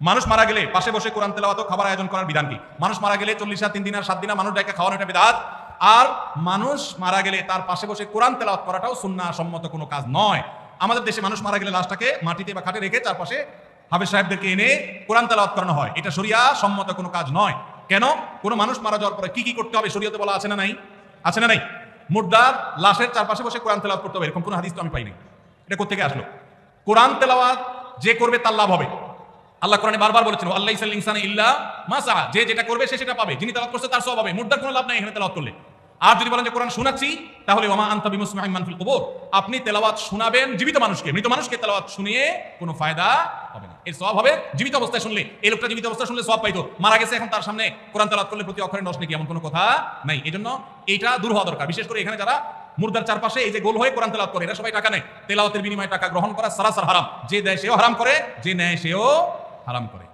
মানুষ মারা গেলে পাশে বসে কোরআন তেলাওয়াত খাবার আয়োজন করার বিধান কি? মানুষ মারা গেলে 40 আর 3 দিন আর 7 দিন মানুষ ডেকে খাওয়ানো এটা বিদআত। আর মানুষ মারা গেলে তার পাশে বসে কোরআন তেলাওয়াত করাটাও সুন্নাহ সম্মত কোনো কাজ নয়। আমাদের দেশে মানুষ মারা গেলে লাশটাকে মাটিতে বা খাটে রেখে চারপাশে হাফেজ সাহেবদেরকে এনে কোরআন তেলাওয়াত করানো হয়। এটা শরিয়া সম্মত কোনো কাজ নয়। কেন? কোনো মানুষ মারা যাওয়ার পরে কি কি করতে হবে শরীয়তে বলা আছে না নাই? আছে না নাই? মুর্দার লাশের চারপাশে বসে কোরআন তেলাওয়াত করতে হবে এরকম কোনো হাদিস তো আমি পাইনি। এটা কোত্থেকে আসলো? কোরআন তেলাওয়াত যে করবে তার লাভ হবে। আল্লাহ কোরআনে বারবার বলেছেন আল্লাহ ইসাল ইনসানা ইল্লা মা সাআ, যে যেটা করবে সে সেটা পাবে। যিনি তেলাওয়াত করছে তার সওয়াব হবে। মুর্দার কোনো লাভ নাই এখানে তেলাওয়াত করলে। আর যদি বলেন যে কোরআন শোনাচ্ছি, তাহলে ওমা আনতা বিমুসমিউম মান ফিল কুবুর, আপনি তেলাওয়াত শোনাবেন জীবিত মানুষকে, মৃত মানুষকে তেলাওয়াত শুনিয়ে কোনো ফায়দা হবে না। এর সওয়াব হবে জীবিত অবস্থায় শুনলে। এই লোকটা জীবিত অবস্থায় শুনলে সওয়াব পাইতো, মারা গেছে এখন তার সামনে কোরআন তেলাওয়াত করলে প্রতি অক্ষরে 10 নেকি এমন কোনো কথা নাই। এজন্য এইটা দূর হওয়া দরকার। বিশেষ করে এখানে যারা মুর্দার চারপাশে এই যে গোল হয়ে কোরআন তেলাওয়াত করে, এরা সবাই টাকা নেয়। তেলাওয়াতের বিনিময়ে টাকা গ্রহণ করা সারাসার হারাম। যে দেয় সেও হারাম করে, যে নেয় সেও হারাম করে।